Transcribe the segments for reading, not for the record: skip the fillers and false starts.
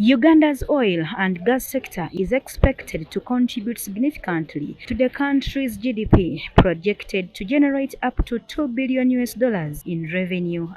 Uganda's oil and gas sector is expected to contribute significantly to the country's GDP, projected to generate up to $2 billion in revenue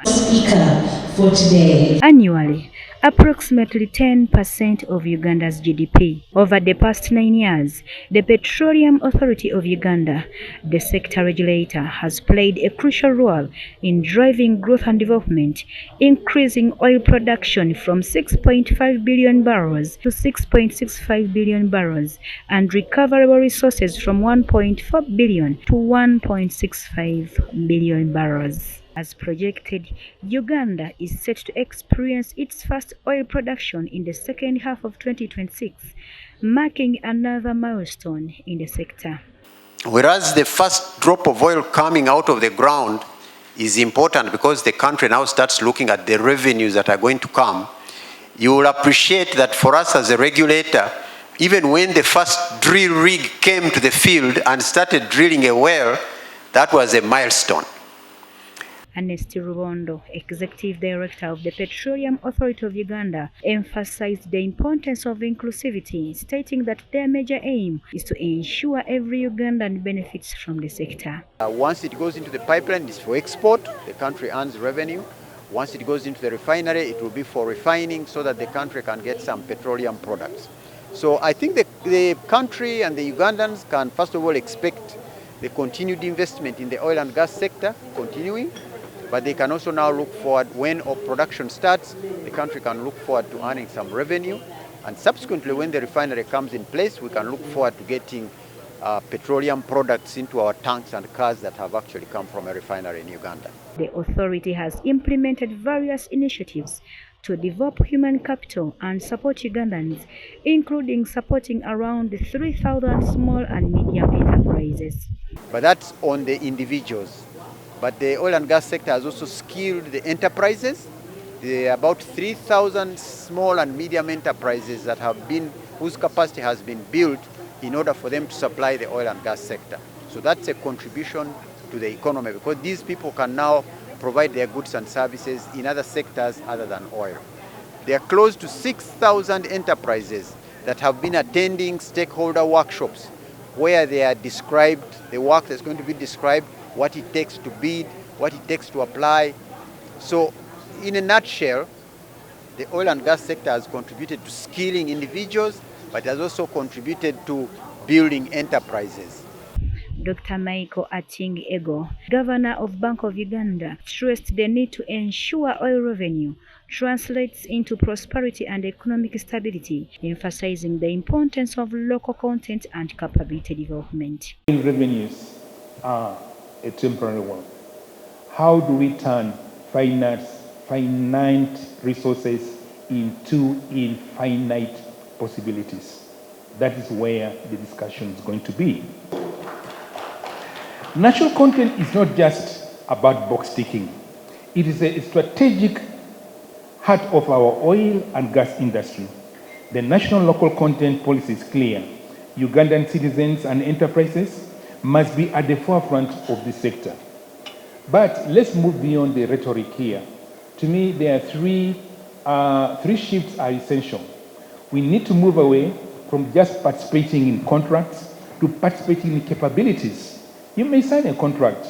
For today. annually, approximately 10% of Uganda's GDP. Over the past 9 years, the Petroleum Authority of Uganda, the sector regulator, has played a crucial role in driving growth and development, increasing oil production from 6.5 billion barrels to 6.65 billion barrels, and recoverable resources from 1.4 billion to 1.65 billion barrels. As projected, Uganda is set to experience its first oil production in the second half of 2026, marking another milestone in the sector. Whereas the first drop of oil coming out of the ground is important because the country now starts looking at the revenues that are going to come, you will appreciate that for us as a regulator, even when the first drill rig came to the field and started drilling a well, that was a milestone. Ernest Rubondo, Executive Director of the Petroleum Authority of Uganda, emphasized the importance of inclusivity, stating that their major aim is to ensure every Ugandan benefits from the sector. Once it goes into the pipeline, it's for export, the country earns revenue. Once it goes into the refinery, it will be for refining so that the country can get some petroleum products. So I think the country and the Ugandans can first of all expect the continued investment in the oil and gas sector continuing. But they can also now look forward, when production starts, the country can look forward to earning some revenue. And subsequently, when the refinery comes in place, we can look forward to getting petroleum products into our tanks and cars that have actually come from a refinery in Uganda. The authority has implemented various initiatives to develop human capital and support Ugandans, including supporting around 3,000 small and medium enterprises. But that's on the individuals. But the oil and gas sector has also skilled the enterprises. There are about 3,000 small and medium enterprises that whose capacity has been built in order for them to supply the oil and gas sector. So that's a contribution to the economy because these people can now provide their goods and services in other sectors other than oil. There are close to 6,000 enterprises that have been attending stakeholder workshops where they are described, the work that's going to be described, what it takes to bid, what it takes to apply. So in a nutshell, the oil and gas sector has contributed to skilling individuals, but has also contributed to building enterprises. Dr. Michael Ating Ego, Governor of Bank of Uganda, stressed the need to ensure oil revenue translates into prosperity and economic stability, emphasizing the importance of local content and capability development. Revenues are a temporary one. How do we turn finite resources into infinite possibilities? That is where the discussion is going to be. Natural content is not just about box ticking. It is a strategic heart of our oil and gas industry. The national local content policy is clear. Ugandan citizens and enterprises must be at the forefront of this sector. But let's move beyond the rhetoric here. To me, there are three shifts are essential. We need to move away from just participating in contracts to participating in capabilities. You may sign a contract,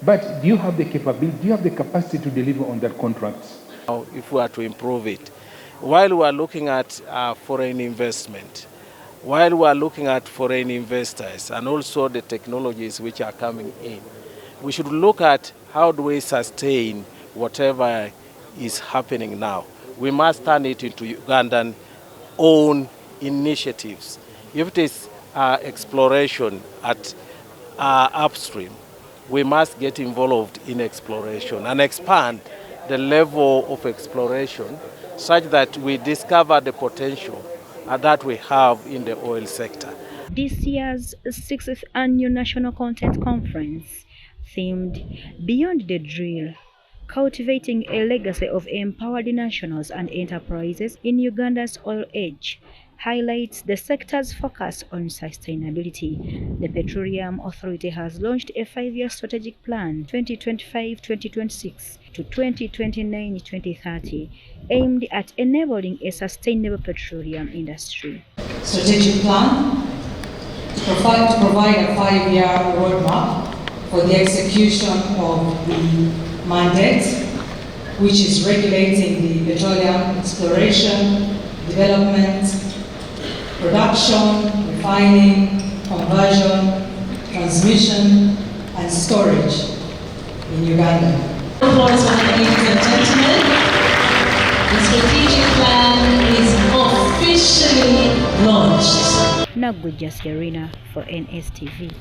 but do you have the capability, do you have the capacity to deliver on that contract? If we are to improve it, while we are looking at foreign investment, while we are looking at foreign investors and also the technologies which are coming in, we should look at how do we sustain whatever is happening now. We must turn it into Ugandan own initiatives. If it is exploration at upstream, we must get involved in exploration and expand the level of exploration such that we discover the potential that we have in the oil sector. This year's 6th Annual National Content Conference, themed Beyond the Drill, Cultivating a Legacy of Empowered Nationals and Enterprises in Uganda's Oil Age, highlights the sector's focus on sustainability. The Petroleum Authority has launched a 5-year strategic plan 2025-2026 to 2029-2030 aimed at enabling a sustainable petroleum industry. Strategic plan to provide a 5-year roadmap for the execution of the mandate, which is regulating the petroleum exploration, development, production, refining, conversion, transmission, and storage in Uganda. Applause, ladies and gentlemen. The strategic plan is officially launched. Nagujja Serena for NSTV.